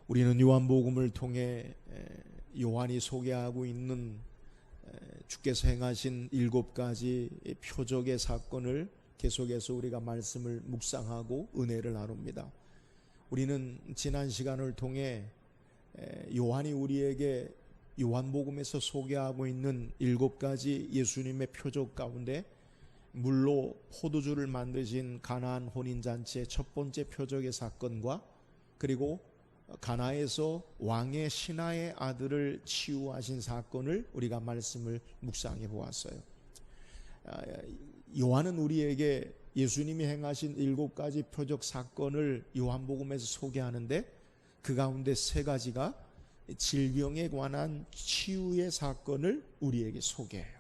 우리는 요한복음을 통해 요한이 소개하고 있는 주께서 행하신 7가지 표적의 사건을 계속해서 우리가 말씀을 묵상하고 은혜를 나눕니다. 우리는 지난 시간을 통해 요한이 우리에게 요한복음에서 소개하고 있는 7가지 예수님의 표적 가운데 물로 포도주를 만드신 가나안 혼인잔치의 첫 번째 표적의 사건과 그리고 가나에서 왕의 신하의 아들을 치유하신 사건을 우리가 말씀을 묵상해 보았어요. 요한은 우리에게 예수님이 행하신 7가지 표적 사건을 요한복음에서 소개하는데 그 가운데 3가지가 질병에 관한 치유의 사건을 우리에게 소개해요.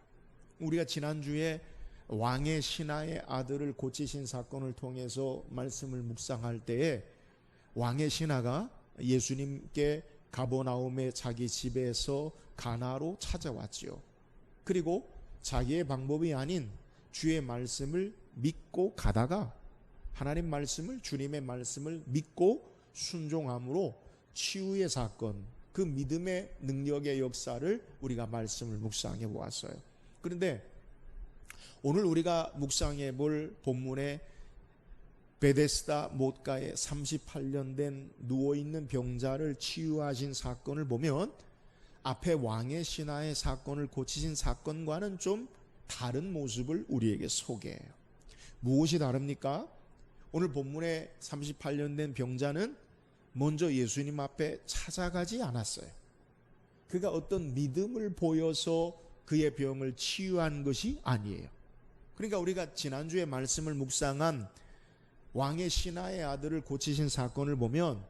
우리가 지난주에 왕의 신하의 아들을 고치신 사건을 통해서 말씀을 묵상할 때에 왕의 신하가 예수님께 가버나움의 자기 집에서 가나로 찾아왔지요. 그리고 자기의 방법이 아닌 주의 말씀을 믿고 가다가 하나님 말씀을, 주님의 말씀을 믿고 순종함으로 치유의 사건, 그 믿음의 능력의 역사를 우리가 말씀을 묵상해 보았어요. 그런데 오늘 우리가 묵상해 볼 본문의 베데스다 못가에 38년 된 누워있는 병자를 치유하신 사건을 보면 앞에 왕의 신하의 사건을 고치신 사건과는 좀 다른 모습을 우리에게 소개해요. 무엇이 다릅니까? 오늘 본문의 38년 된 병자는 먼저 예수님 앞에 찾아가지 않았어요. 그가 어떤 믿음을 보여서 그의 병을 치유한 것이 아니에요. 그러니까 우리가 지난주에 말씀을 묵상한 왕의 신하의 아들을 고치신 사건을 보면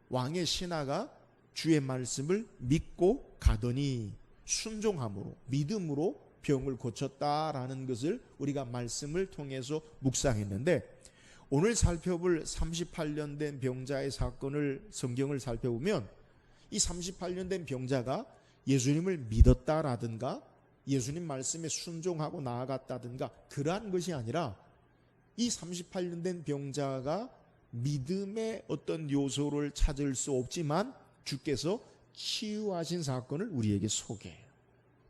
왕의 신하가 주의 말씀을 믿고 가더니 순종함으로 믿음으로 병을 고쳤다라는 것을 우리가 말씀을 통해서 묵상했는데 오늘 살펴볼 38년 된 병자의 사건을 성경을 살펴보면 이 38년 된 병자가 예수님을 믿었다라든가 예수님 말씀에 순종하고 나아갔다든가 그러한 것이 아니라 이 38년 된 병자가 믿음의 어떤 요소를 찾을 수 없지만 주께서 치유하신 사건을 우리에게 소개해요.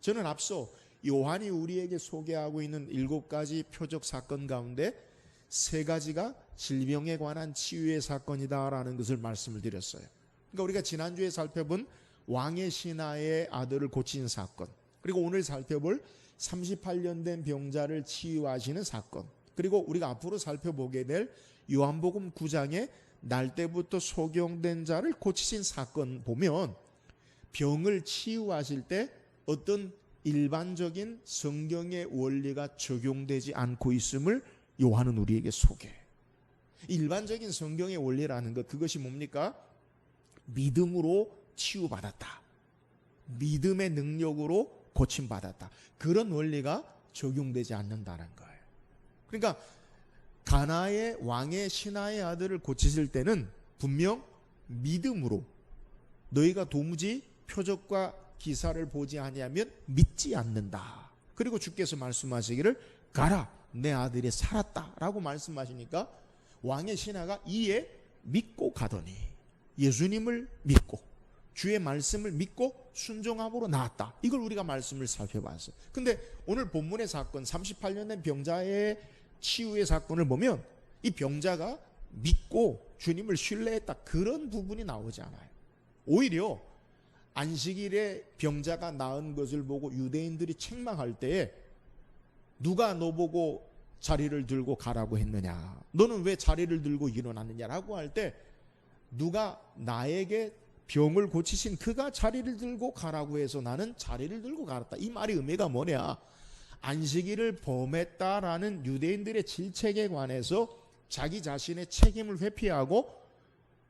저는 앞서 요한이 우리에게 소개하고 있는 7가지 표적 사건 가운데 3가지가 질병에 관한 치유의 사건이다라는 것을 말씀을 드렸어요. 그러니까 우리가 지난주에 살펴본 왕의 신하의 아들을 고치는 사건, 그리고 오늘 살펴볼 38년 된 병자를 치유하시는 사건, 그리고 우리가 앞으로 살펴보게 될 요한복음 9장에 날 때부터 소경된 자를 고치신 사건 보면 병을 치유하실 때 어떤 일반적인 성경의 원리가 적용되지 않고 있음을 요한은 우리에게 소개해. 일반적인 성경의 원리라는 것, 그것이 뭡니까? 믿음으로 치유받았다, 믿음의 능력으로 고침받았다, 그런 원리가 적용되지 않는다는 거예요. 그러니까 가나의 왕의 신하의 아들을 고치실 때는 분명 믿음으로, 너희가 도무지 표적과 기사를 보지 아니하면 믿지 않는다. 그리고 주께서 말씀하시기를 가라, 내 아들이 살았다 라고 말씀하시니까 왕의 신하가 이에 믿고 가더니 예수님을 믿고 주의 말씀을 믿고 순종함으로 나았다. 이걸 우리가 말씀을 살펴봤어요. 근데 오늘 본문의 사건 38년 된 병자의 치유의 사건을 보면 이 병자가 믿고 주님을 신뢰했다, 그런 부분이 나오지 않아요. 오히려 안식일에 병자가 나은 것을 보고 유대인들이 책망할 때에 누가 너 보고 자리를 들고 가라고 했느냐, 너는 왜 자리를 들고 일어났느냐라고 할 때 누가 나에게 병을 고치신 그가 자리를 들고 가라고 해서 나는 자리를 들고 갈았다. 이 말의 의미가 뭐냐, 안식일을 범했다라는 유대인들의 질책에 관해서 자기 자신의 책임을 회피하고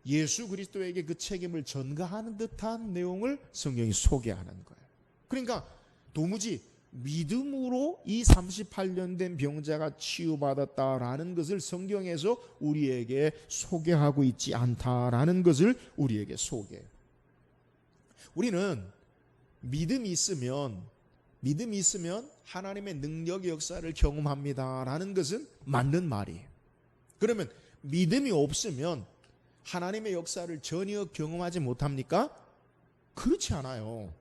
예수 그리스도에게 그 책임을 전가하는 듯한 내용을 성경이 소개하는 거예요. 그러니까 도무지 믿음으로 이 38년 된 병자가 치유받았다라는 것을 성경에서 우리에게 소개하고 있지 않다라는 것을 우리에게 소개해요. 우리는 믿음이 있으면 하나님의 능력의 역사를 경험합니다라는 것은 맞는 말이에요. 그러면 믿음이 없으면 하나님의 역사를 전혀 경험하지 못합니까? 그렇지 않아요.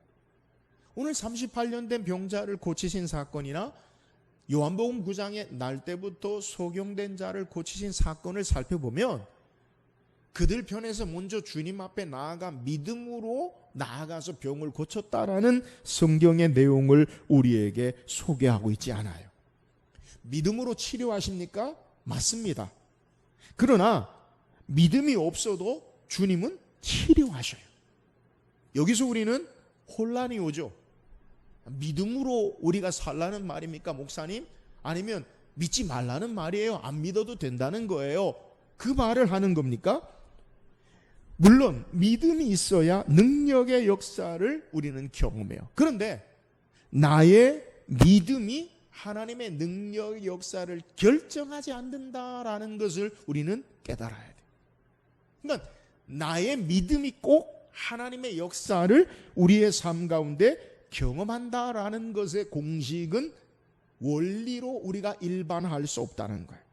오늘 38년 된 병자를 고치신 사건이나 요한복음 9장의 날 때부터 소경된 자를 고치신 사건을 살펴보면 그들 편에서 먼저 주님 앞에 나아가 믿음으로 나아가서 병을 고쳤다라는 성경의 내용을 우리에게 소개하고 있지 않아요. 믿음으로 치료하십니까? 맞습니다. 그러나 믿음이 없어도 주님은 치료하셔요. 여기서 우리는 혼란이 오죠. 믿음으로 우리가 살라는 말입니까, 목사님? 아니면 믿지 말라는 말이에요? 안 믿어도 된다는 거예요? 그 말을 하는 겁니까? 물론 믿음이 있어야 능력의 역사를 우리는 경험해요. 그런데 나의 믿음이 하나님의 능력의 역사를 결정하지 않는다라는 것을 우리는 깨달아야 돼요. 그러니까 나의 믿음이 꼭 하나님의 역사를 우리의 삶 가운데 경험한다라는 것의 공식은 원리로 우리가 일반화할 수 없다는 거예요.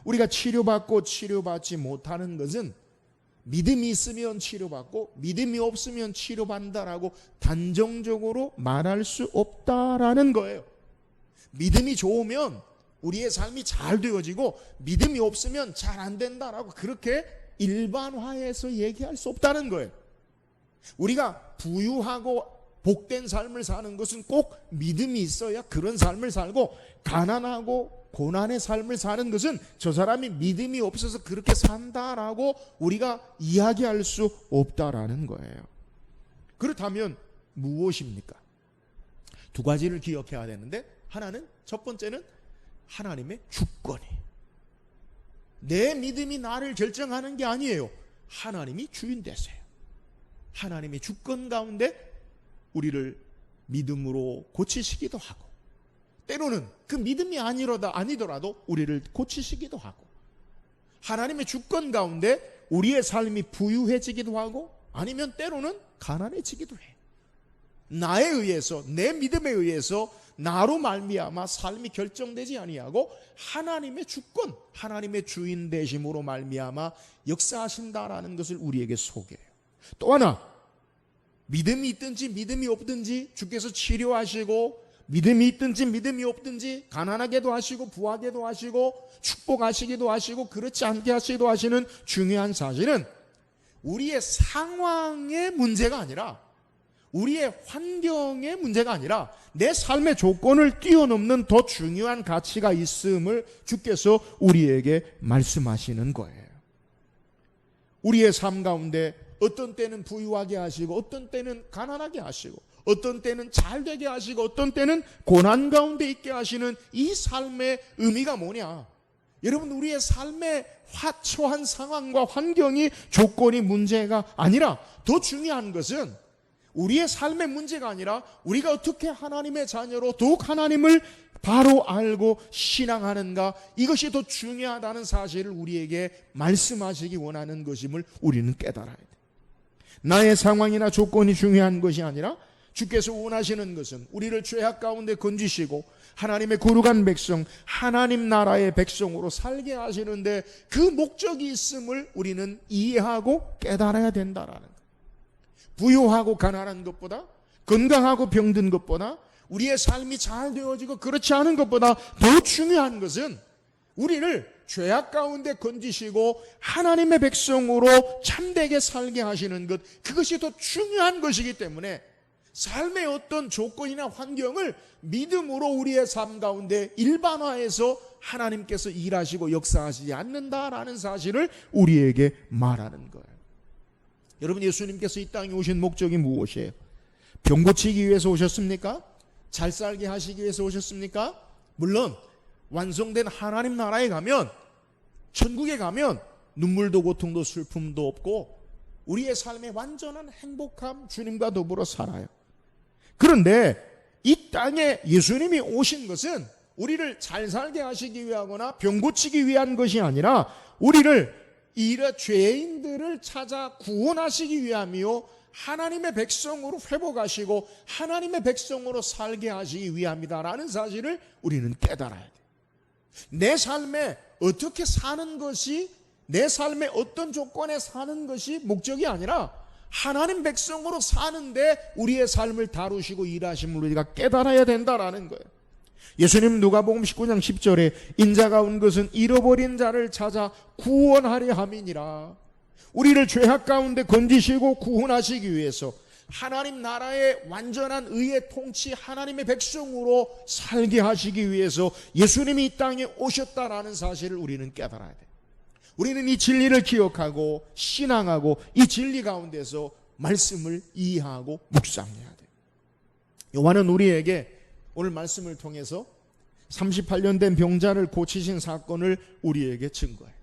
우리가 치료받고 치료받지 못하는 것은 믿음이 있으면 치료받고 믿음이 없으면 치료받는다라고 단정적으로 말할 수 없다라는 거예요. 믿음이 좋으면 우리의 삶이 잘 되어지고 믿음이 없으면 잘 안 된다라고 그렇게 일반화해서 얘기할 수 없다는 거예요. 우리가 부유하고 복된 삶을 사는 것은 꼭 믿음이 있어야 그런 삶을 살고, 가난하고 고난의 삶을 사는 것은 저 사람이 믿음이 없어서 그렇게 산다라고 우리가 이야기할 수 없다라는 거예요. 그렇다면 무엇입니까? 두 가지를 기억해야 되는데, 하나는, 첫 번째는 하나님의 주권이. 내 믿음이 나를 결정하는 게 아니에요. 하나님이 주인 되세요. 하나님의 주권 가운데 우리를 믿음으로 고치시기도 하고, 때로는 그 믿음이 아니더라도 우리를 고치시기도 하고, 하나님의 주권 가운데 우리의 삶이 부유해지기도 하고, 아니면 때로는 가난해지기도 해. 나에 의해서, 내 믿음에 의해서 나로 말미암아 삶이 결정되지 아니하고 하나님의 주권, 하나님의 주인 되심으로 말미암아 역사하신다라는 것을 우리에게 소개해요. 또 하나, 믿음이 있든지 믿음이 없든지 주께서 치료하시고, 믿음이 있든지 믿음이 없든지 가난하게도 하시고 부하게도 하시고 축복하시기도 하시고 그렇지 않게 하시기도 하시는 중요한 사실은 우리의 상황의 문제가 아니라, 우리의 환경의 문제가 아니라 내 삶의 조건을 뛰어넘는 더 중요한 가치가 있음을 주께서 우리에게 말씀하시는 거예요. 우리의 삶 가운데 어떤 때는 부유하게 하시고, 어떤 때는 가난하게 하시고, 어떤 때는 잘 되게 하시고, 어떤 때는 고난 가운데 있게 하시는 이 삶의 의미가 뭐냐? 여러분, 우리의 삶의 처한 상황과 환경이, 조건이 문제가 아니라, 더 중요한 것은 우리의 삶의 문제가 아니라 우리가 어떻게 하나님의 자녀로 더욱 하나님을 바로 알고 신앙하는가, 이것이 더 중요하다는 사실을 우리에게 말씀하시기 원하는 것임을 우리는 깨달아야 돼. 나의 상황이나 조건이 중요한 것이 아니라 주께서 원하시는 것은 우리를 죄악 가운데 건지시고 하나님의 거룩한 백성, 하나님 나라의 백성으로 살게 하시는데 그 목적이 있음을 우리는 이해하고 깨달아야 된다라는 거예요. 부유하고 가난한 것보다, 건강하고 병든 것보다, 우리의 삶이 잘 되어지고 그렇지 않은 것보다 더 중요한 것은 우리를 죄악 가운데 건지시고 하나님의 백성으로 참되게 살게 하시는 것, 그것이 더 중요한 것이기 때문에 삶의 어떤 조건이나 환경을 믿음으로 우리의 삶 가운데 일반화해서 하나님께서 일하시고 역사하시지 않는다라는 사실을 우리에게 말하는 거예요. 여러분, 예수님께서 이 땅에 오신 목적이 무엇이에요? 병 고치기 위해서 오셨습니까? 잘 살게 하시기 위해서 오셨습니까? 물론 완성된 하나님 나라에 가면, 천국에 가면 눈물도 고통도 슬픔도 없고 우리의 삶에 완전한 행복함, 주님과 더불어 살아요. 그런데 이 땅에 예수님이 오신 것은 우리를 잘 살게 하시기 위하거나 병 고치기 위한 것이 아니라 우리를, 죄인들을 찾아 구원하시기 위함이요 하나님의 백성으로 회복하시고 하나님의 백성으로 살게 하시기 위함이다라는 사실을 우리는 깨달아야 돼요. 내 삶에 어떻게 사는 것이 내 삶의 어떤 조건에 사는 것이 목적이 아니라 하나님 백성으로 사는데 우리의 삶을 다루시고 일하심을 우리가 깨달아야 된다라는 거예요. 예수님 누가복음 19장 10절에 인자가 온 것은 잃어버린 자를 찾아 구원하려 함이니라. 우리를 죄악 가운데 건지시고 구원하시기 위해서 하나님 나라의 완전한 의의 통치 하나님의 백성으로 살게 하시기 위해서 예수님이 이 땅에 오셨다라는 사실을 우리는 깨달아야 돼요. 우리는 이 진리를 기억하고 신앙하고 이 진리 가운데서 말씀을 이해하고 묵상해야 돼요. 요한은 우리에게 오늘 말씀을 통해서 38년 된 병자를 고치신 사건을 우리에게 증거해요.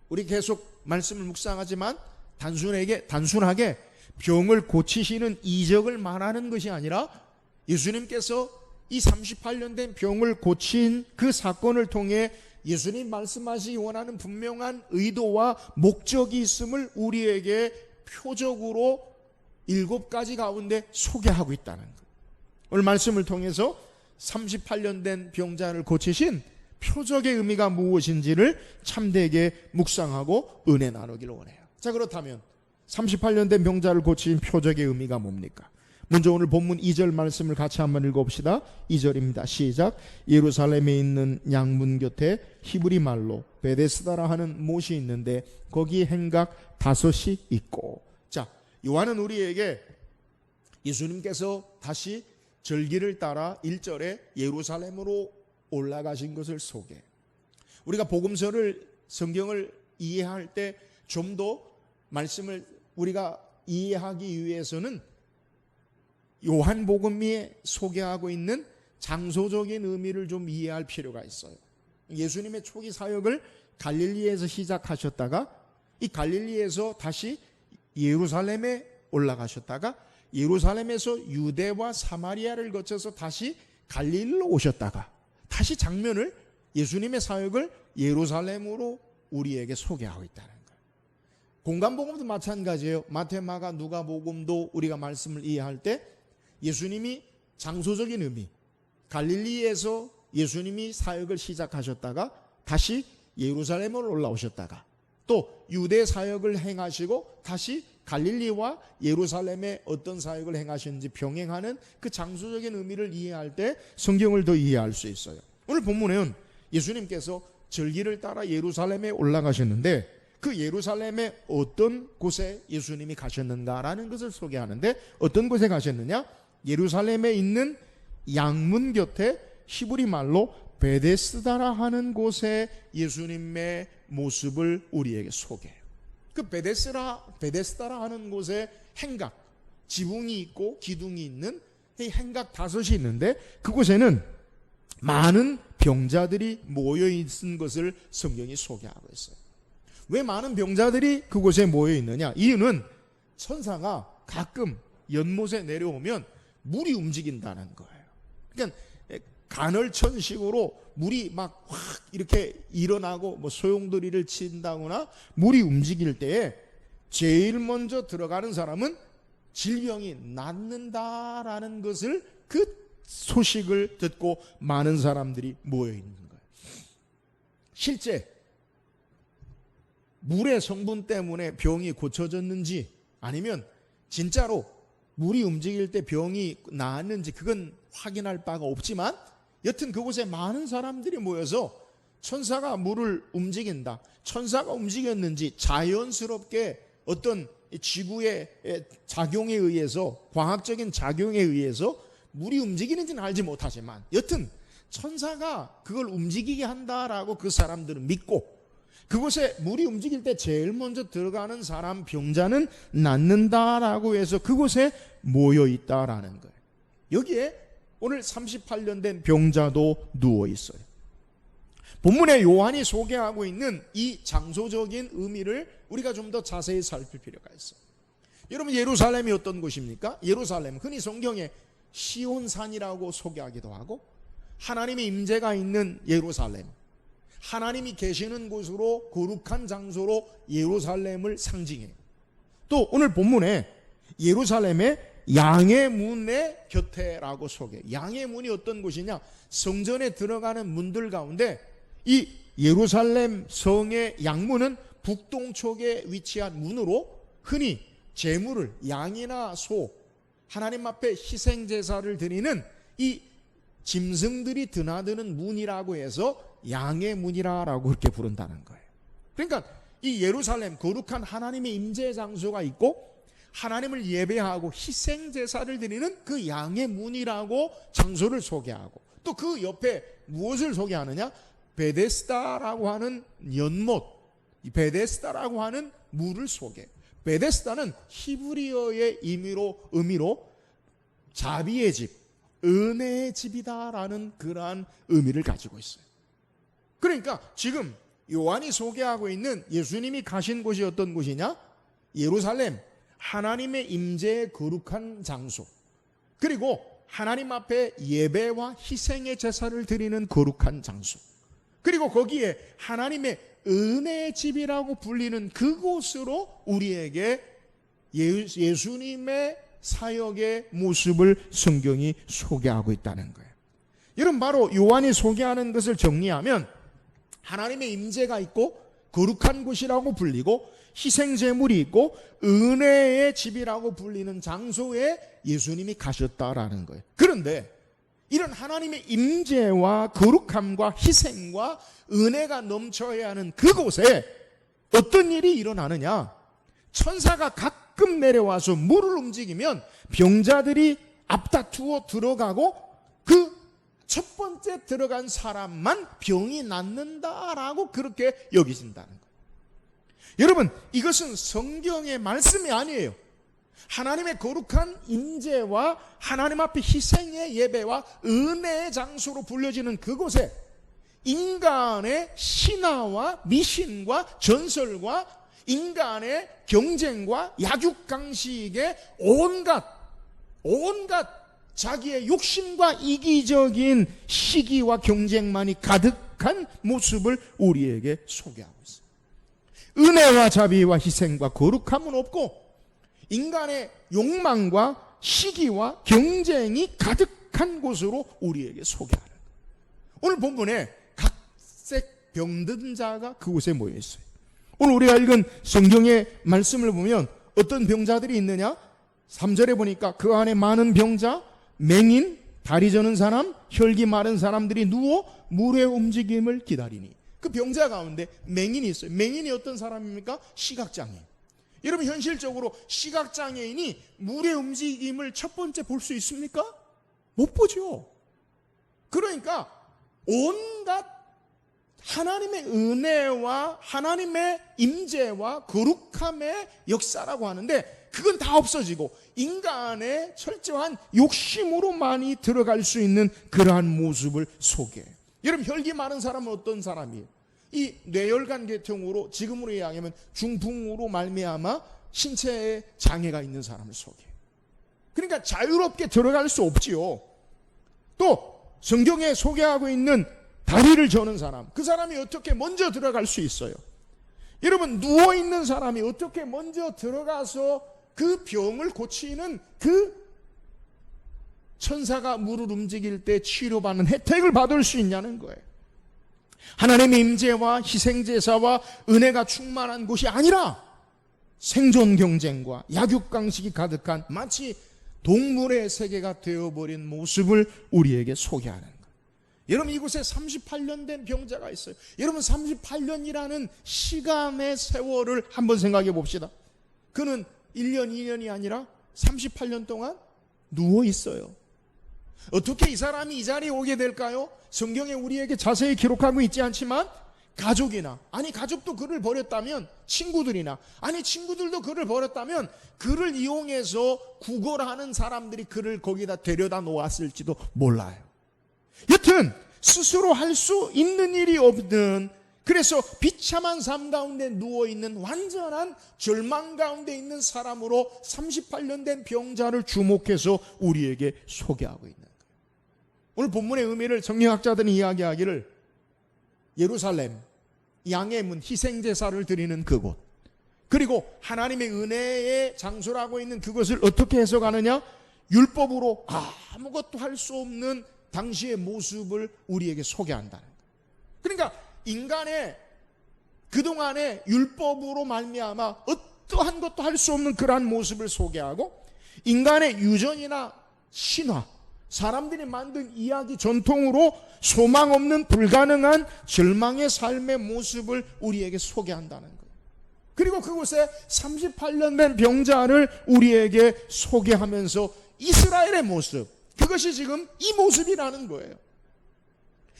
우리 계속 말씀을 묵상하지만 단순하게 병을 고치시는 이적을 말하는 것이 아니라 예수님께서 이 38년 된 병을 고친 그 사건을 통해 예수님 말씀하시기 원하는 분명한 의도와 목적이 있음을 우리에게 표적으로 7가지 가운데 소개하고 있다는 거예요. 오늘 말씀을 통해서 38년 된 병자를 고치신 표적의 의미가 무엇인지를 참되게 묵상하고 은혜 나누기를 원해요. 자, 그렇다면 38년 된 병자를 고친 표적의 의미가 뭡니까? 먼저 오늘 본문 2절 말씀을 같이 한번 읽어봅시다. 2절입니다. 시작. 예루살렘에 있는 양문 곁에 히브리 말로 베데스다라 하는 못이 있는데 거기 행각 5이 있고. 자, 요한은 우리에게 예수님께서 다시 절기를 따라 1절에 예루살렘으로 올라가신 것을 소개해. 우리가 복음서를 성경을 이해할 때 좀 더 말씀을 우리가 이해하기 위해서는 요한복음이 소개하고 있는 장소적인 의미를 좀 이해할 필요가 있어요. 예수님의 초기 사역을 갈릴리에서 시작하셨다가 이 갈릴리에서 다시 예루살렘에 올라가셨다가 예루살렘에서 유대와 사마리아를 거쳐서 다시 갈릴리로 오셨다가 다시 장면을 예수님의 사역을 예루살렘으로 우리에게 소개하고 있다는 거예요. 공간복음도 마찬가지예요. 마태, 마가, 누가복음도 우리가 말씀을 이해할 때 예수님이 장소적인 의미, 갈릴리에서 예수님이 사역을 시작하셨다가 다시 예루살렘으로 올라오셨다가 또 유대 사역을 행하시고 다시 갈릴리와 예루살렘에 어떤 사역을 행하셨는지 병행하는 그 장소적인 의미를 이해할 때 성경을 더 이해할 수 있어요. 오늘 본문에는 예수님께서 절기를 따라 예루살렘에 올라가셨는데 그 예루살렘의 어떤 곳에 예수님이 가셨는가라는 것을 소개하는데 어떤 곳에 가셨느냐? 예루살렘에 있는 양문 곁에 히브리 말로 베데스다라 하는 곳에 예수님의 모습을 우리에게 소개해요. 그 베데스다라 하는 곳에 행각, 지붕이 있고 기둥이 있는 이 행각 5이 있는데 그곳에는 많은 병자들이 모여 있는 것을 성경이 소개하고 있어요. 왜 많은 병자들이 그곳에 모여 있느냐? 이유는 천사가 가끔 연못에 내려오면 물이 움직인다는 거예요. 그러니까 간헐천식으로 물이 막 확 이렇게 일어나고 뭐 소용돌이를 친다거나 물이 움직일 때에 제일 먼저 들어가는 사람은 질병이 낫는다라는 것을 그 소식을 듣고 많은 사람들이 모여 있는 거예요. 실제 물의 성분 때문에 병이 고쳐졌는지 아니면 진짜로 물이 움직일 때 병이 나았는지 그건 확인할 바가 없지만 여튼 그곳에 많은 사람들이 모여서 천사가 물을 움직인다. 천사가 움직였는지 자연스럽게 어떤 지구의 작용에 의해서 과학적인 작용에 의해서 물이 움직이는지는 알지 못하지만 여튼 천사가 그걸 움직이게 한다라고 그 사람들은 믿고 그곳에 물이 움직일 때 제일 먼저 들어가는 사람 병자는 낫는다라고 해서 그곳에 모여 있다라는 거예요. 여기에 오늘 38년 된 병자도 누워 있어요. 본문에 요한이 소개하고 있는 이 장소적인 의미를 우리가 좀 더 자세히 살필 필요가 있어요. 여러분 예루살렘이 어떤 곳입니까? 예루살렘 흔히 성경에 시온산이라고 소개하기도 하고 하나님의 임재가 있는 예루살렘, 하나님이 계시는 곳으로 거룩한 장소로 예루살렘을 상징해요. 또 오늘 본문에 예루살렘의 양의 문의 곁에라고 소개해요. 양의 문이 어떤 곳이냐? 성전에 들어가는 문들 가운데 이 예루살렘 성의 양문은 북동쪽에 위치한 문으로 흔히 제물을 양이나 소, 하나님 앞에 희생 제사를 드리는 이 짐승들이 드나드는 문이라고 해서 양의 문이라고 그렇게 부른다는 거예요. 그러니까 이 예루살렘 거룩한 하나님의 임재 장소가 있고 하나님을 예배하고 희생 제사를 드리는 그 양의 문이라고 장소를 소개하고 또 그 옆에 무엇을 소개하느냐? 베데스다라고 하는 연못, 이 베데스다라고 하는 물을 소개. 베데스다는 히브리어의 의미로 자비의 집, 은혜의 집이다라는 그러한 의미를 가지고 있어요. 그러니까 지금 요한이 소개하고 있는 예수님이 가신 곳이 어떤 곳이냐? 예루살렘, 하나님의 임재의 거룩한 장소, 그리고 하나님 앞에 예배와 희생의 제사를 드리는 거룩한 장소, 그리고 거기에 하나님의 은혜의 집이라고 불리는 그곳으로 우리에게 예수님의 사역의 모습을 성경이 소개하고 있다는 거예요. 여러분, 바로 요한이 소개하는 것을 정리하면 하나님의 임재가 있고 거룩한 곳이라고 불리고 희생제물이 있고 은혜의 집이라고 불리는 장소에 예수님이 가셨다라는 거예요. 그런데 이런 하나님의 임재와 거룩함과 희생과 은혜가 넘쳐야 하는 그곳에 어떤 일이 일어나느냐? 천사가 가끔 내려와서 물을 움직이면 병자들이 앞다투어 들어가고 그 첫 번째 들어간 사람만 병이 낫는다라고 그렇게 여기신다는 거예요. 여러분, 이것은 성경의 말씀이 아니에요. 하나님의 거룩한 임재와 하나님 앞에 희생의 예배와 은혜의 장소로 불려지는 그곳에 인간의 신화와 미신과 전설과 인간의 경쟁과 약육강식의 온갖 자기의 욕심과 이기적인 시기와 경쟁만이 가득한 모습을 우리에게 소개하고 있습니다. 은혜와 자비와 희생과 거룩함은 없고 인간의 욕망과 시기와 경쟁이 가득한 곳으로 우리에게 소개하는 거예요. 오늘 본문에 각색 병든 자가 그곳에 모여 있어요. 오늘 우리가 읽은 성경의 말씀을 보면 어떤 병자들이 있느냐? 3절에 보니까 그 안에 많은 병자, 맹인, 다리 저는 사람, 혈기 마른 사람들이 누워 물의 움직임을 기다리니. 그 병자 가운데 맹인이 있어요. 맹인이 어떤 사람입니까? 시각장애인. 여러분, 현실적으로 시각장애인이 물의 움직임을 첫 번째 볼 수 있습니까? 못 보죠. 그러니까 온갖 하나님의 은혜와 하나님의 임재와 거룩함의 역사라고 하는데 그건 다 없어지고 인간의 철저한 욕심으로만이 들어갈 수 있는 그러한 모습을 소개해요. 여러분, 혈기 많은 사람은 어떤 사람이에요? 이 뇌혈관 계통으로 지금으로 이야기하면 중풍으로 말미암아 신체에 장애가 있는 사람을 소개해요. 그러니까 자유롭게 들어갈 수 없지요. 또 성경에 소개하고 있는 다리를 저는 사람, 그 사람이 어떻게 먼저 들어갈 수 있어요? 여러분, 누워있는 사람이 어떻게 먼저 들어가서 그 병을 고치는 그 천사가 물을 움직일 때 치료받는 혜택을 받을 수 있냐는 거예요. 하나님의 임재와 희생제사와 은혜가 충만한 곳이 아니라 생존 경쟁과 약육강식이 가득한 마치 동물의 세계가 되어버린 모습을 우리에게 소개하는 거예요. 여러분, 이곳에 38년 된 병자가 있어요. 여러분, 38년이라는 시간의 세월을 한번 생각해 봅시다. 그는 1년, 2년이 아니라 38년 동안 누워 있어요. 어떻게 이 사람이 이 자리에 오게 될까요? 성경에 우리에게 자세히 기록하고 있지 않지만 가족이나, 아니 가족도 그를 버렸다면 친구들이나, 아니 친구들도 그를 버렸다면 그를 이용해서 구걸하는 사람들이 그를 거기다 데려다 놓았을지도 몰라요. 여튼 스스로 할 수 있는 일이 없는, 그래서 비참한 삶 가운데 누워있는 완전한 절망 가운데 있는 사람으로 38년 된 병자를 주목해서 우리에게 소개하고 있는 거예요. 오늘 본문의 의미를 성경학자들은 이야기하기를 예루살렘, 양의 문, 희생제사를 드리는 그곳, 그리고 하나님의 은혜의 장소라고 있는 그것을 어떻게 해석하느냐? 율법으로 아무것도 할 수 없는 당시의 모습을 우리에게 소개한다는 거예요. 그러니까 인간의 그동안의 율법으로 말미암아 어떠한 것도 할 수 없는 그러한 모습을 소개하고, 인간의 유전이나 신화, 사람들이 만든 이야기 전통으로 소망 없는 불가능한 절망의 삶의 모습을 우리에게 소개한다는 거예요. 그리고 그곳에 38년 된 병자를 우리에게 소개하면서 이스라엘의 모습, 그것이 지금 이 모습이라는 거예요.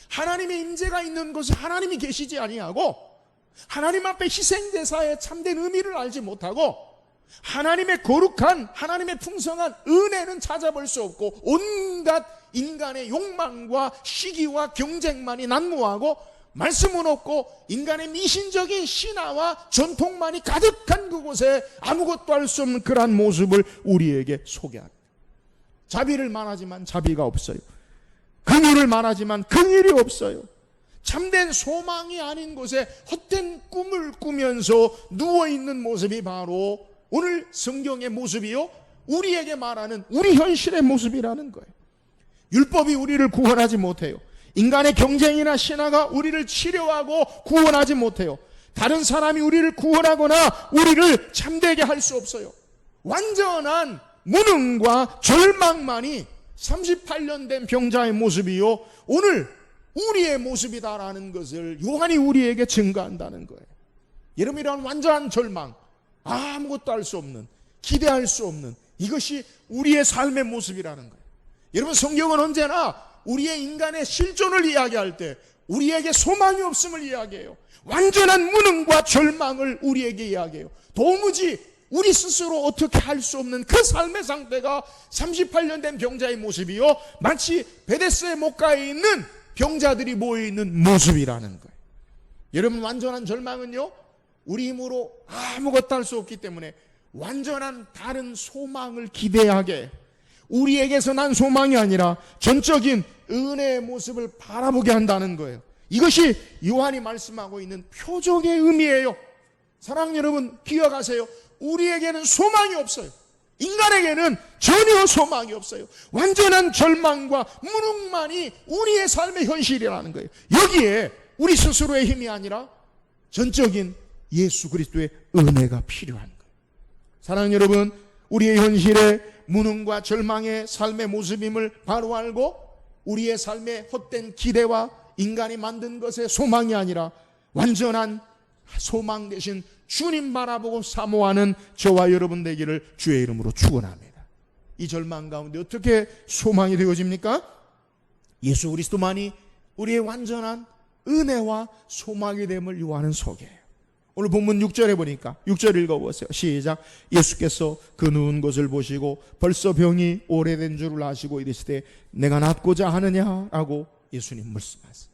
하나님의 임재가 있는 곳에 하나님이 계시지 아니하고, 하나님 앞에 희생제사의 참된 의미를 알지 못하고, 하나님의 거룩한, 하나님의 풍성한 은혜는 찾아볼 수 없고, 온갖 인간의 욕망과 시기와 경쟁만이 난무하고, 말씀은 없고 인간의 미신적인 신화와 전통만이 가득한 그곳에 아무것도 할 수 없는 그러한 모습을 우리에게 소개합니다. 자비를 말하지만 자비가 없어요. 긍휼을 말하지만 긍휼이 없어요. 참된 소망이 아닌 곳에 헛된 꿈을 꾸면서 누워있는 모습이 바로 오늘 성경의 모습이요, 우리에게 말하는 우리 현실의 모습이라는 거예요. 율법이 우리를 구원하지 못해요. 인간의 경쟁이나 신화가 우리를 치료하고 구원하지 못해요. 다른 사람이 우리를 구원하거나 우리를 참되게 할 수 없어요. 완전한 무능과 절망만이 38년 된 병자의 모습이요, 오늘 우리의 모습이다라는 것을 요한이 우리에게 증거한다는 거예요. 여러분, 이런 완전한 절망, 아무것도 할 수 없는, 기대할 수 없는, 이것이 우리의 삶의 모습이라는 거예요. 여러분, 성경은 언제나 우리의 인간의 실존을 이야기할 때 우리에게 소망이 없음을 이야기해요. 완전한 무능과 절망을 우리에게 이야기해요. 도무지 우리 스스로 어떻게 할 수 없는 그 삶의 상태가 38년 된 병자의 모습이요, 마치 베데스의 목가에 있는 병자들이 모여있는 모습이라는 거예요. 여러분, 완전한 절망은요, 우리 힘으로 아무것도 할 수 없기 때문에 완전한 다른 소망을 기대하게, 우리에게서 난 소망이 아니라 전적인 은혜의 모습을 바라보게 한다는 거예요. 이것이 요한이 말씀하고 있는 표적의 의미예요. 사랑하는 여러분, 기억하세요. 우리에게는 소망이 없어요. 인간에게는 전혀 소망이 없어요. 완전한 절망과 무능만이 우리의 삶의 현실이라는 거예요. 여기에 우리 스스로의 힘이 아니라 전적인 예수 그리스도의 은혜가 필요한 거예요. 사랑하는 여러분, 우리의 현실에 무능과 절망의 삶의 모습임을 바로 알고, 우리의 삶의 헛된 기대와 인간이 만든 것의 소망이 아니라 완전한 소망 대신 주님 바라보고 사모하는 저와 여러분 되기를 주의 이름으로 축원합니다. 이 절망 가운데 어떻게 소망이 되어집니까? 예수 그리스도만이 우리의 완전한 은혜와 소망이 됨을 요하는 소개예요. 오늘 본문 6절에 보니까, 6절 읽어보세요. 시작. 예수께서 그 누운 것을 보시고 벌써 병이 오래된 줄을 아시고 이르시되 내가 낫고자 하느냐라고 예수님 말씀하세요.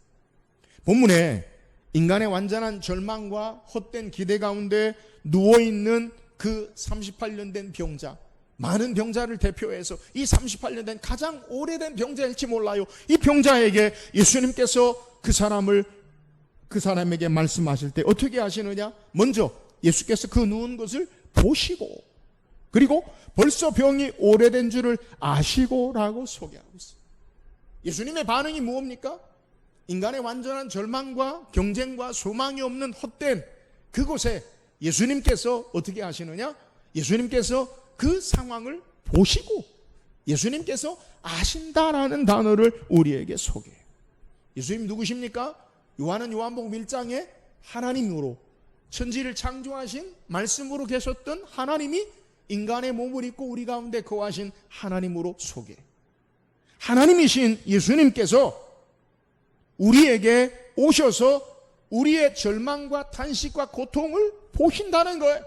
본문에 인간의 완전한 절망과 헛된 기대 가운데 누워있는 그 38년 된 병자, 많은 병자를 대표해서 이 38년 된 가장 오래된 병자일지 몰라요. 이 병자에게 예수님께서 그 사람에게 말씀하실 때 어떻게 하시느냐? 먼저 예수께서 그 누운 것을 보시고, 그리고 벌써 병이 오래된 줄을 아시고라고 소개하고 있어요. 예수님의 반응이 뭡니까? 인간의 완전한 절망과 경쟁과 소망이 없는 헛된 그곳에 예수님께서 어떻게 하시느냐? 예수님께서 그 상황을 보시고 예수님께서 아신다라는 단어를 우리에게 소개해요. 예수님 누구십니까? 요한은 요한복음 1장에 하나님으로, 천지를 창조하신 말씀으로 계셨던 하나님이 인간의 몸을 입고 우리 가운데 거하신 하나님으로 소개해요. 하나님이신 예수님께서 우리에게 오셔서 우리의 절망과 탄식과 고통을 보신다는 거예요.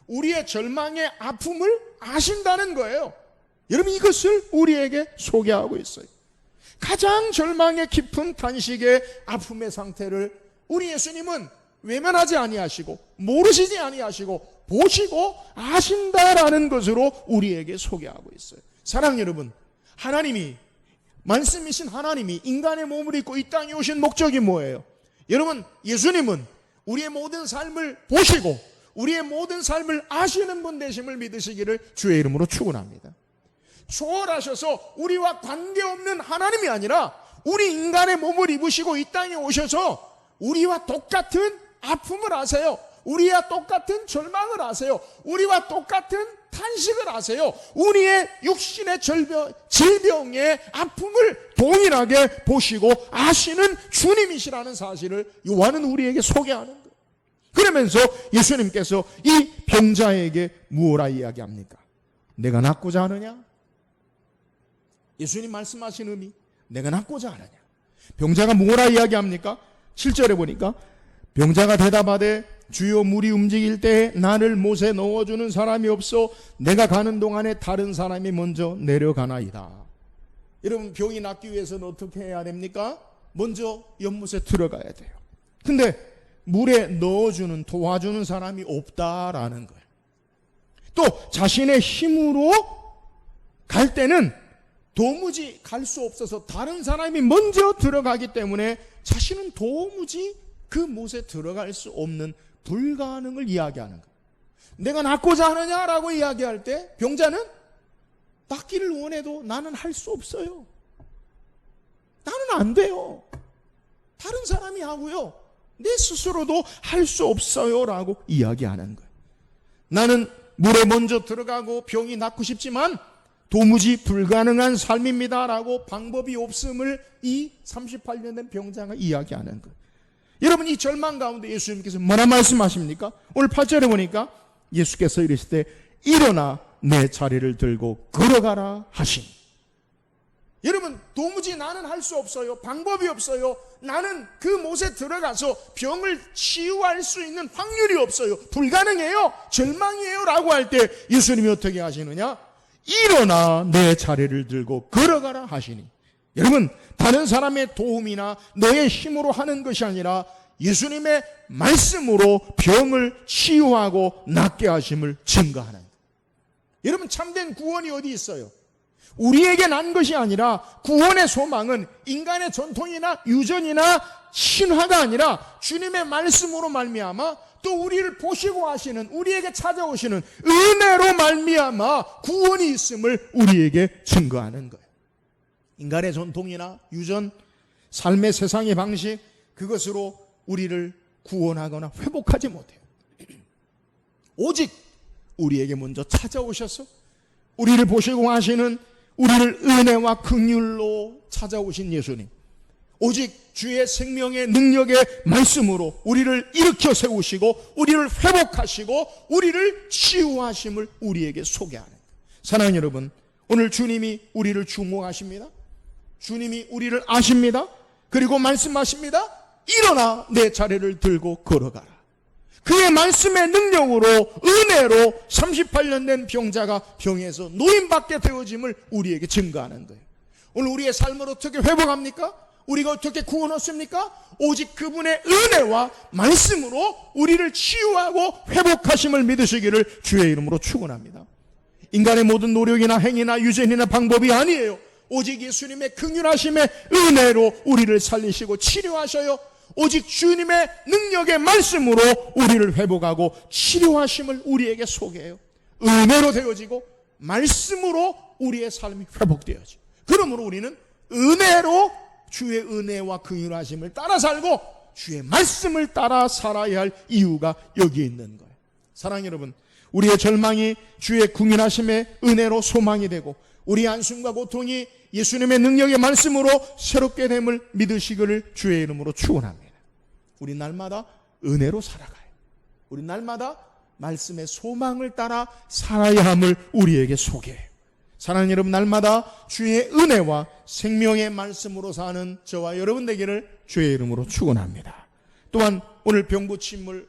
우리의 절망의 아픔을 아신다는 거예요. 여러분, 이것을 우리에게 소개하고 있어요. 가장 절망의 깊은 탄식의 아픔의 상태를 우리 예수님은 외면하지 아니하시고 모르시지 아니하시고 보시고 아신다라는 것으로 우리에게 소개하고 있어요. 사랑하는 여러분, 하나님이, 말씀이신 하나님이 인간의 몸을 입고 이 땅에 오신 목적이 뭐예요? 여러분, 예수님은 우리의 모든 삶을 보시고 우리의 모든 삶을 아시는 분 되심을 믿으시기를 주의 이름으로 축원합니다. 초월하셔서 우리와 관계없는 하나님이 아니라 우리 인간의 몸을 입으시고 이 땅에 오셔서 우리와 똑같은 아픔을 아세요. 우리와 똑같은 절망을 아세요. 우리와 똑같은 탄식을 아세요. 우리의 육신의 질병의 아픔을 동일하게 보시고 아시는 주님이시라는 사실을 요한은 우리에게 소개하는 거예요. 그러면서 예수님께서 이 병자에게 무엇라 이야기합니까? 내가 낫고자 하느냐? 예수님 말씀하신 의미, 내가 낫고자 하느냐? 병자가 무엇라 이야기합니까? 7절에 보니까 병자가 대답하되 주여 물이 움직일 때에 나를 못에 넣어주는 사람이 없어 내가 가는 동안에 다른 사람이 먼저 내려가나이다. 여러분, 병이 낫기 위해서는 어떻게 해야 됩니까? 먼저 연못에 들어가야 돼요. 근데 물에 넣어주는, 도와주는 사람이 없다라는 거예요. 또 자신의 힘으로 갈 때는 도무지 갈 수 없어서 다른 사람이 먼저 들어가기 때문에 자신은 도무지 그 못에 들어갈 수 없는 불가능을 이야기하는 거예요. 내가 낫고자 하느냐라고 이야기할 때 병자는 낫기를 원해도 나는 할 수 없어요. 나는 안 돼요. 다른 사람이 하고요. 내 스스로도 할 수 없어요 라고 이야기하는 거예요. 나는 물에 먼저 들어가고 병이 낫고 싶지만 도무지 불가능한 삶입니다 라고 방법이 없음을 이 38년 된 병자가 이야기하는 거예요. 여러분, 이 절망 가운데 예수님께서 뭐라 말씀하십니까? 오늘 8절에 보니까 예수께서 이르실 때 일어나 내 자리를 들고 걸어가라 하시니. 여러분, 도무지 나는 할 수 없어요. 방법이 없어요. 나는 그 못에 들어가서 병을 치유할 수 있는 확률이 없어요. 불가능해요. 절망이에요 라고 할 때 예수님이 어떻게 하시느냐? 일어나 내 자리를 들고 걸어가라 하시니. 여러분, 다른 사람의 도움이나 너의 힘으로 하는 것이 아니라 예수님의 말씀으로 병을 치유하고 낫게 하심을 증거하는 거예요. 여러분, 참된 구원이 어디 있어요? 우리에게 난 것이 아니라 구원의 소망은 인간의 전통이나 유전이나 신화가 아니라 주님의 말씀으로 말미암아 또 우리를 보시고 하시는, 우리에게 찾아오시는 은혜로 말미암아 구원이 있음을 우리에게 증거하는 거예요. 인간의 전통이나 유전, 삶의 세상의 방식, 그것으로 우리를 구원하거나 회복하지 못해요. 오직 우리에게 먼저 찾아오셔서 우리를 보시고 하시는, 우리를 은혜와 긍휼로 찾아오신 예수님, 오직 주의 생명의 능력의 말씀으로 우리를 일으켜 세우시고 우리를 회복하시고 우리를 치유하심을 우리에게 소개하는 거예요. 사랑하는 여러분, 오늘 주님이 우리를 주목하십니다. 주님이 우리를 아십니다. 그리고 말씀하십니다. 일어나 내 자리를 들고 걸어가라. 그의 말씀의 능력으로, 은혜로 38년 된 병자가 병에서 노인받게 되어짐을 우리에게 증거하는 거예요. 오늘 우리의 삶을 어떻게 회복합니까? 우리가 어떻게 구원 얻습니까? 오직 그분의 은혜와 말씀으로 우리를 치유하고 회복하심을 믿으시기를 주의 이름으로 축원합니다. 인간의 모든 노력이나 행위나 유전이나 방법이 아니에요. 오직 예수님의 긍휼하심의 은혜로 우리를 살리시고 치료하셔요. 오직 주님의 능력의 말씀으로 우리를 회복하고 치료하심을 우리에게 소개해요. 은혜로 되어지고 말씀으로 우리의 삶이 회복되어지고, 그러므로 우리는 은혜로 주의 은혜와 긍휼하심을 따라 살고 주의 말씀을 따라 살아야 할 이유가 여기에 있는 거예요. 사랑하는 여러분, 우리의 절망이 주의 긍휼하심의 은혜로 소망이 되고 우리의 한숨과 고통이 예수님의 능력의 말씀으로 새롭게 됨을 믿으시기를 주의 이름으로 축원합니다. 우리 날마다 은혜로 살아가요. 우리 날마다 말씀의 소망을 따라 살아야 함을 우리에게 소개해요. 사랑하는 여러분, 날마다 주의 은혜와 생명의 말씀으로 사는 저와 여러분 되기를 주의 이름으로 축원합니다. 또한 오늘 병고침을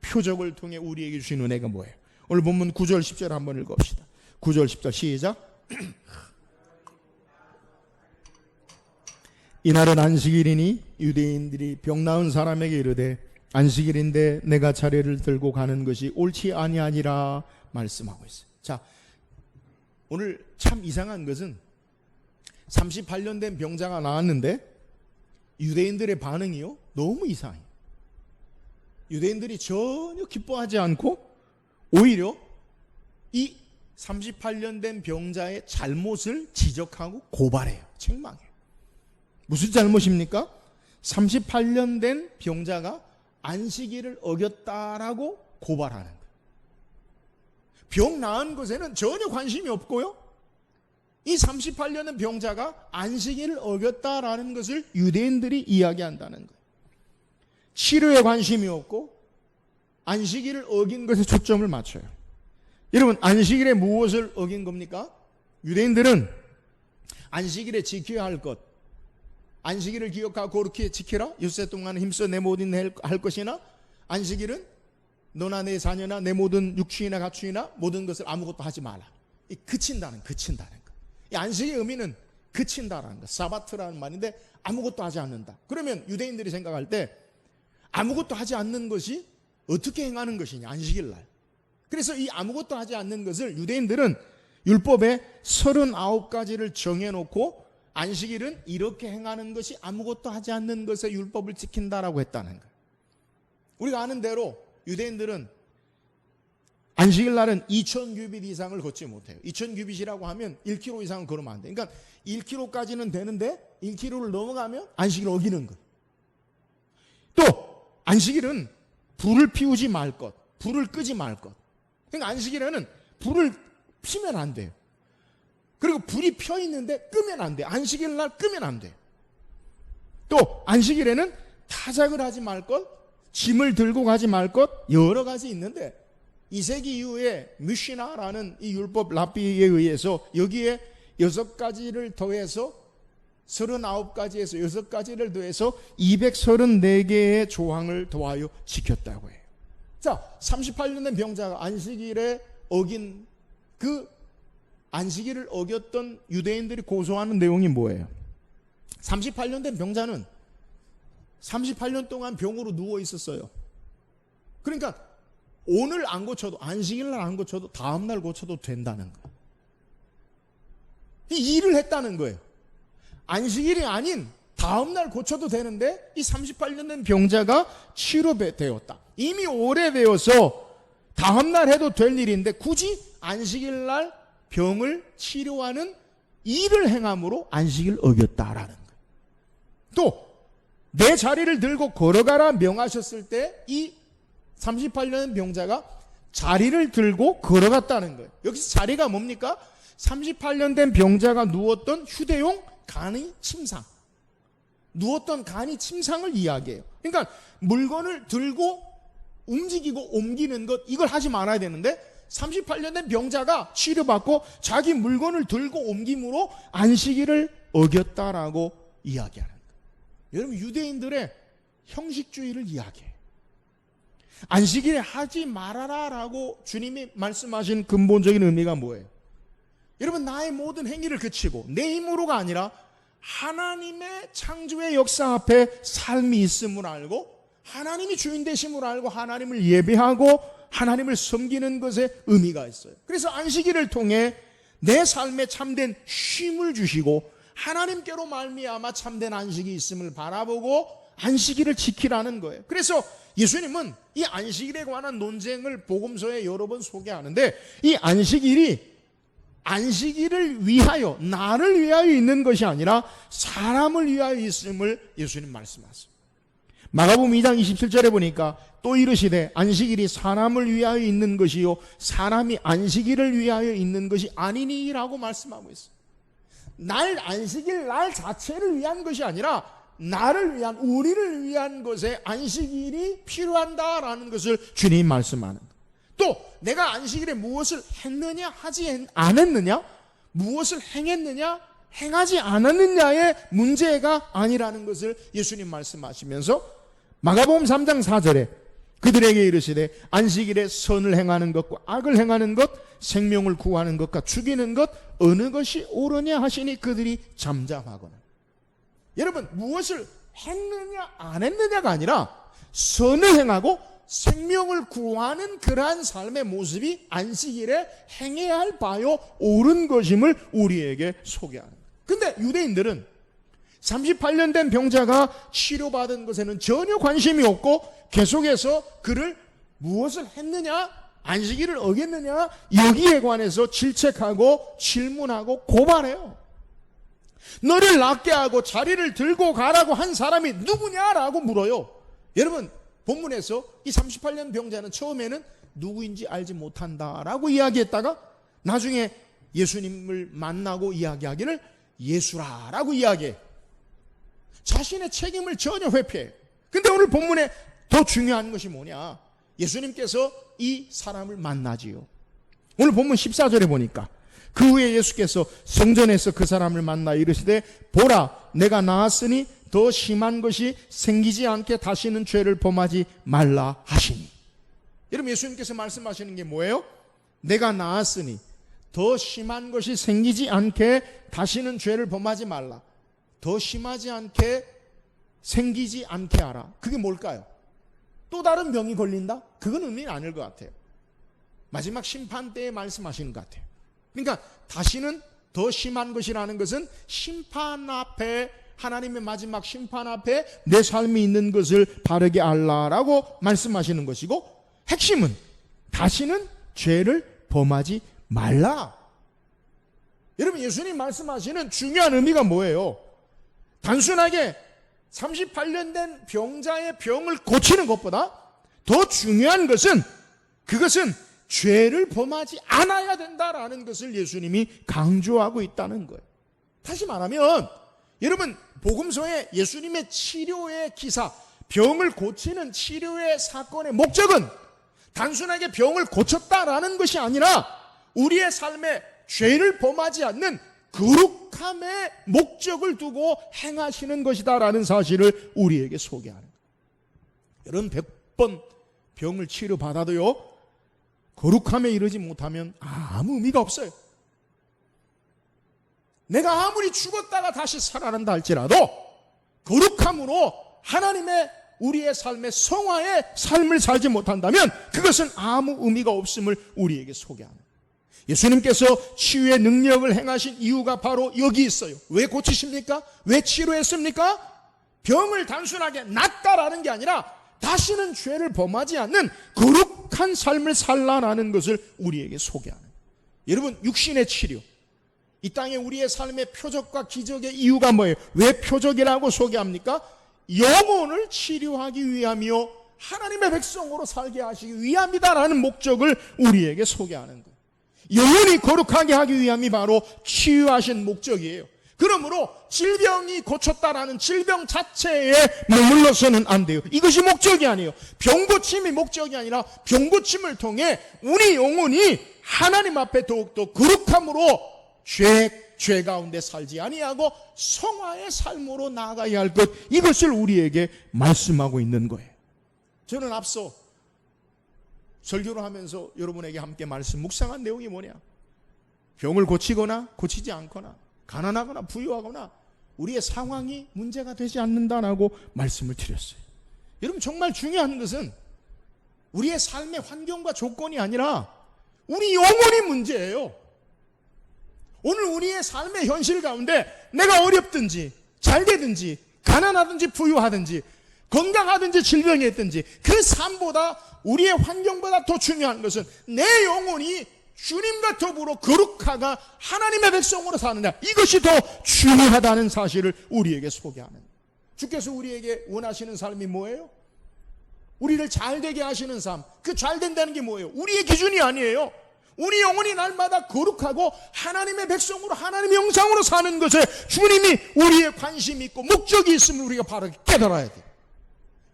표적을 통해 우리에게 주신 은혜가 뭐예요? 오늘 본문 9절 10절 한번 읽어봅시다. 9절 10절 시작. 이날은 안식일이니 유대인들이 병 나은 사람에게 이르되 안식일인데 내가 자리를 들고 가는 것이 옳지 아니하니라 말씀하고 있어요. 자, 오늘 참 이상한 것은 38년 된 병자가 나왔는데 유대인들의 반응이요, 너무 이상해요. 유대인들이 전혀 기뻐하지 않고 오히려 이 38년 된 병자의 잘못을 지적하고 고발해요. 책망해요. 무슨 잘못입니까? 38년 된 병자가 안식일을 어겼다라고 고발하는 거예요. 병 나은 것에는 전혀 관심이 없고요. 이 38년의 병자가 안식일을 어겼다라는 것을 유대인들이 이야기한다는 거예요. 치료에 관심이 없고 안식일을 어긴 것에 초점을 맞춰요. 여러분, 안식일에 무엇을 어긴 겁니까? 유대인들은 안식일에 지켜야 할 것, 안식일을 기억하고 그렇게 지켜라. 엿새 동안 힘써 내 모든 일 할 것이나, 안식일은 너나 내 자녀나 내 모든 육축이나 가축이나 모든 것을 아무것도 하지 마라. 이 그친다는 거. 이 안식의 의미는 그친다라는 거. 사바트라는 말인데 아무것도 하지 않는다. 그러면 유대인들이 생각할 때 아무것도 하지 않는 것이 어떻게 행하는 것이냐, 안식일 날. 그래서 이 아무것도 하지 않는 것을 유대인들은 율법에 39가지를 정해놓고 안식일은 이렇게 행하는 것이 아무것도 하지 않는 것에 율법을 지킨다라고 했다는 거예요. 우리가 아는 대로 유대인들은 안식일 날은 2000규빗 이상을 걷지 못해요. 2000규빗이라고 하면 1km 이상은 걸으면 안 돼요. 그러니까 1km까지는 되는데 1km를 넘어가면 안식일을 어기는 거예요. 또 안식일은 불을 피우지 말 것, 불을 끄지 말 것. 그러니까 안식일에는 불을 피면 안 돼요. 그리고 불이 펴 있는데 끄면 안 돼요. 안식일 날 끄면 안 돼요. 또 안식일에는 타작을 하지 말 것, 짐을 들고 가지 말 것, 여러 가지 있는데 2세기 이후에 미시나라는 이 율법 랍비에 의해서 여기에 6가지를 더해서 39가지에서 6가지를 더해서 234개의 조항을 더하여 지켰다고 해요. 자, 38년 된 병자가 안식일에 어긴 그 안식일을 어겼던 유대인들이 고소하는 내용이 뭐예요? 38년 된 병자는 38년 동안 병으로 누워 있었어요. 그러니까 오늘 안 고쳐도, 안식일 날 안 고쳐도 다음 날 고쳐도 된다는 거예요. 이 일을 했다는 거예요. 안식일이 아닌 다음 날 고쳐도 되는데 이 38년 된 병자가 치료되었다. 이미 오래되어서 다음 날 해도 될 일인데 굳이 안식일 날 병을 치료하는 일을 행함으로 안식일을 어겼다라는 거예요. 또 내 자리를 들고 걸어가라 명하셨을 때 이 38년 병자가 자리를 들고 걸어갔다는 거예요. 여기서 자리가 뭡니까? 38년 된 병자가 누웠던 휴대용 간이 침상, 누웠던 간이 침상을 이야기해요. 그러니까 물건을 들고 움직이고 옮기는 것, 이걸 하지 말아야 되는데 38년 된 병자가 치료받고 자기 물건을 들고 옮김으로 안식일을 어겼다라고 이야기하는 거예요. 여러분, 유대인들의 형식주의를 이야기해요. 안식일에 하지 말아라라고 주님이 말씀하신 근본적인 의미가 뭐예요? 여러분, 나의 모든 행위를 그치고 내 힘으로가 아니라 하나님의 창조의 역사 앞에 삶이 있음을 알고 하나님이 주인 되심을 알고 하나님을 예배하고 하나님을 섬기는 것에 의미가 있어요. 그래서 안식일을 통해 내 삶에 참된 쉼을 주시고 하나님께로 말미암아 참된 안식이 있음을 바라보고 안식일을 지키라는 거예요. 그래서 예수님은 이 안식일에 관한 논쟁을 복음서에 여러 번 소개하는데 이 안식일을 위하여, 나를 위하여 있는 것이 아니라 사람을 위하여 있음을 예수님 말씀하세요. 마가복음 2장 27절에 보니까 또 이르시되 안식일이 사람을 위하여 있는 것이요 사람이 안식일을 위하여 있는 것이 아니니라고 말씀하고 있어요. 안식일 날 자체를 위한 것이 아니라 나를 위한, 우리를 위한 것에 안식일이 필요한다라는 것을 주님이 말씀하는 거예요. 또 내가 안식일에 무엇을 했느냐 하지 않았느냐, 무엇을 행했느냐 행하지 않았느냐의 문제가 아니라는 것을 예수님 말씀하시면서 마가복음 3장 4절에 그들에게 이르시되 안식일에 선을 행하는 것과 악을 행하는 것, 생명을 구하는 것과 죽이는 것 어느 것이 옳으냐 하시니 그들이 잠잠하거나. 여러분, 무엇을 했느냐 안 했느냐가 아니라 선을 행하고 생명을 구하는 그러한 삶의 모습이 안식일에 행해야 할 바요 옳은 것임을 우리에게 소개하는 거예요. 근데 유대인들은 38년 된 병자가 치료받은 것에는 전혀 관심이 없고 계속해서 그를 무엇을 했느냐, 안식일을 어겼느냐, 여기에 관해서 질책하고 질문하고 고발해요. 너를 낫게 하고 자리를 들고 가라고 한 사람이 누구냐라고 물어요. 여러분, 본문에서 이 38년 병자는 처음에는 누구인지 알지 못한다라고 이야기했다가 나중에 예수님을 만나고 이야기하기를 예수라라고 이야기해. 자신의 책임을 전혀 회피해. 근데 오늘 본문에 더 중요한 것이 뭐냐? 예수님께서 이 사람을 만나지요. 오늘 본문 14절에 보니까 그 후에 예수께서 성전에서 그 사람을 만나 이르시되 보라 내가 나았으니 더 심한 것이 생기지 않게 다시는 죄를 범하지 말라 하시니. 여러분 예수님께서 말씀하시는 게 뭐예요? 내가 나았으니 더 심한 것이 생기지 않게 다시는 죄를 범하지 말라. 더 심하지 않게 생기지 않게 하라. 그게 뭘까요? 또 다른 병이 걸린다? 그건 의미는 아닐 것 같아요. 마지막 심판 때에 말씀하시는 것 같아요. 그러니까 다시는 더 심한 것이라는 것은 심판 앞에, 하나님의 마지막 심판 앞에 내 삶이 있는 것을 바르게 알라라고 말씀하시는 것이고, 핵심은 다시는 죄를 범하지 말라. 여러분 예수님 말씀하시는 중요한 의미가 뭐예요? 단순하게 38년 된 병자의 병을 고치는 것보다 더 중요한 것은, 그것은 죄를 범하지 않아야 된다라는 것을 예수님이 강조하고 있다는 거예요. 다시 말하면 여러분 복음서에 예수님의 치료의 기사, 병을 고치는 치료의 사건의 목적은 단순하게 병을 고쳤다라는 것이 아니라 우리의 삶에 죄를 범하지 않는 거룩함의 목적을 두고 행하시는 것이다라는 사실을 우리에게 소개하는 거예요. 여러분 100번 병을 치료받아도요 거룩함에 이르지 못하면 아무 의미가 없어요. 내가 아무리 죽었다가 다시 살아난다 할지라도 거룩함으로 하나님의 우리의 삶의 성화의 삶을 살지 못한다면 그것은 아무 의미가 없음을 우리에게 소개하는 거예요. 예수님께서 치유의 능력을 행하신 이유가 바로 여기 있어요. 왜 고치십니까? 왜 치료했습니까? 병을 단순하게 낫다라는 게 아니라 다시는 죄를 범하지 않는 거룩한 삶을 살라라는 것을 우리에게 소개하는 거예요. 여러분 육신의 치료, 이 땅에 우리의 삶의 표적과 기적의 이유가 뭐예요? 왜 표적이라고 소개합니까? 영혼을 치료하기 위함이요 하나님의 백성으로 살게 하시기 위함이다라는 목적을 우리에게 소개하는 거예요. 영혼이 거룩하게 하기 위함이 바로 치유하신 목적이에요. 그러므로 질병이 고쳤다라는 질병 자체에 머물러서는 안 돼요. 이것이 목적이 아니에요. 병고침이 목적이 아니라 병고침을 통해 우리 영혼이 하나님 앞에 더욱더 거룩함으로 죄 가운데 살지 아니하고 성화의 삶으로 나아가야 할 것, 이것을 우리에게 말씀하고 있는 거예요. 저는 앞서 설교를 하면서 여러분에게 함께 말씀 묵상한 내용이 뭐냐? 병을 고치거나 고치지 않거나 가난하거나 부유하거나 우리의 상황이 문제가 되지 않는다라고 말씀을 드렸어요. 여러분 정말 중요한 것은 우리의 삶의 환경과 조건이 아니라 우리 영혼이 문제예요. 오늘 우리의 삶의 현실 가운데 내가 어렵든지 잘 되든지 가난하든지 부유하든지 건강하든지 질병이 있든지 그 삶보다 우리의 환경보다 더 중요한 것은 내 영혼이 주님과 더불어 거룩하가 하나님의 백성으로 사느냐, 이것이 더 중요하다는 사실을 우리에게 소개하는, 주께서 우리에게 원하시는 삶이 뭐예요? 우리를 잘되게 하시는 삶. 그 잘된다는 게 뭐예요? 우리의 기준이 아니에요. 우리 영혼이 날마다 거룩하고 하나님의 백성으로 하나님의 형상으로 사는 것에 주님이 우리의 관심이 있고 목적이 있음을 우리가 바로 깨달아야 돼요.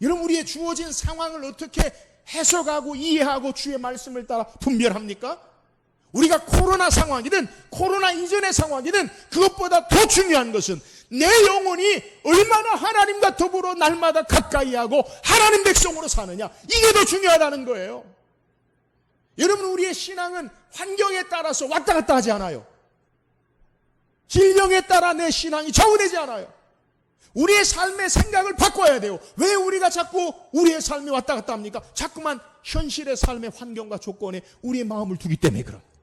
여러분 우리의 주어진 상황을 어떻게 해석하고 이해하고 주의 말씀을 따라 분별합니까? 우리가 코로나 상황이든 코로나 이전의 상황이든 그것보다 더 중요한 것은 내 영혼이 얼마나 하나님과 더불어 날마다 가까이하고 하나님 백성으로 사느냐, 이게 더 중요하다는 거예요. 여러분 우리의 신앙은 환경에 따라서 왔다 갔다 하지 않아요. 질병에 따라 내 신앙이 좌우되지 않아요. 우리의 삶의 생각을 바꿔야 돼요. 왜 우리가 자꾸 우리의 삶이 왔다 갔다 합니까? 자꾸만 현실의 삶의 환경과 조건에 우리의 마음을 두기 때문에 그런 거예요.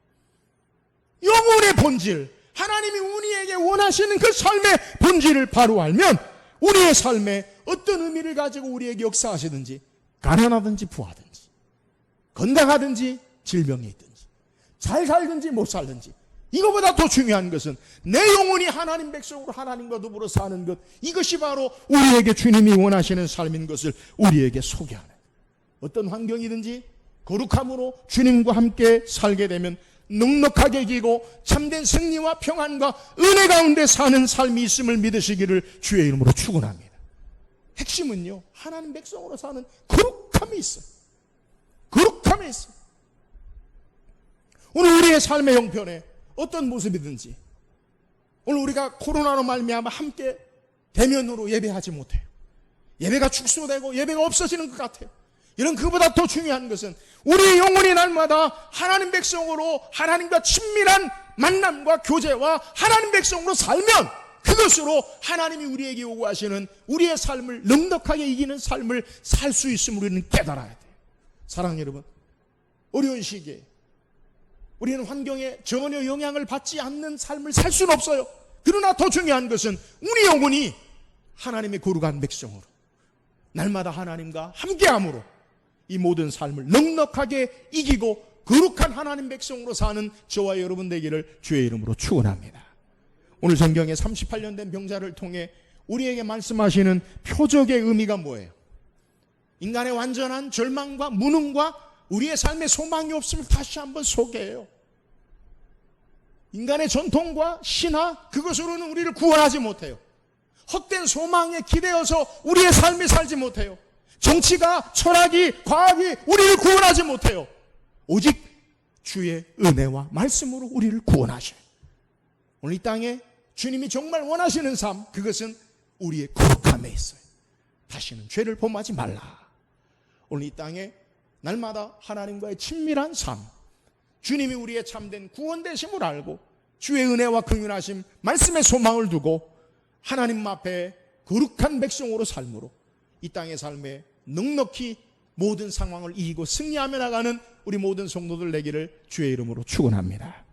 영혼의 본질, 하나님이 우리에게 원하시는 그 삶의 본질을 바로 알면 우리의 삶에 어떤 의미를 가지고 우리에게 역사하시든지, 가난하든지 부하든지 건강하든지 질병이 있든지 잘 살든지 못 살든지, 이거보다 더 중요한 것은 내 영혼이 하나님 백성으로 하나님과 더불어 사는 것, 이것이 바로 우리에게 주님이 원하시는 삶인 것을 우리에게 소개하는, 어떤 환경이든지 거룩함으로 주님과 함께 살게 되면 넉넉하게 이기고 참된 승리와 평안과 은혜 가운데 사는 삶이 있음을 믿으시기를 주의 이름으로 축원합니다. 핵심은요, 하나님 백성으로 사는 거룩함이 있어요. 거룩함이 있어요. 오늘 우리의 삶의 형편에 어떤 모습이든지, 오늘 우리가 코로나로 말미암아 함께 대면으로 예배하지 못해요. 예배가 축소되고 예배가 없어지는 것 같아요. 이런 그보다 더 중요한 것은 우리 영혼이 날마다 하나님 백성으로 하나님과 친밀한 만남과 교제와 하나님 백성으로 살면 그것으로 하나님이 우리에게 요구하시는 우리의 삶을 넉넉하게 이기는 삶을 살 수 있음을 우리는 깨달아야 돼요. 사랑하는 여러분, 어려운 시기에 우리는 환경에 전혀 영향을 받지 않는 삶을 살 수는 없어요. 그러나 더 중요한 것은 우리 영혼이 하나님의 거룩한 백성으로 날마다 하나님과 함께함으로 이 모든 삶을 넉넉하게 이기고 거룩한 하나님 백성으로 사는 저와 여러분 되기를 주의 이름으로 축원합니다. 오늘 성경에 38년 된 병자를 통해 우리에게 말씀하시는 표적의 의미가 뭐예요? 인간의 완전한 절망과 무능과 우리의 삶에 소망이 없음을 다시 한번 소개해요. 인간의 전통과 신화, 그것으로는 우리를 구원하지 못해요. 헛된 소망에 기대어서 우리의 삶을 살지 못해요. 정치가, 철학이, 과학이 우리를 구원하지 못해요. 오직 주의 은혜와 말씀으로 우리를 구원하셔요. 오늘 이 땅에 주님이 정말 원하시는 삶, 그것은 우리의 거룩함에 있어요. 다시는 죄를 범하지 말라. 오늘 이 땅에 날마다 하나님과의 친밀한 삶, 주님이 우리의 참된 구원되심을 알고 주의 은혜와 긍휼하심, 말씀의 소망을 두고 하나님 앞에 거룩한 백성으로 삶으로 이 땅의 삶에 넉넉히 모든 상황을 이기고 승리하며 나가는 우리 모든 성도들 되기를 주의 이름으로 축원합니다.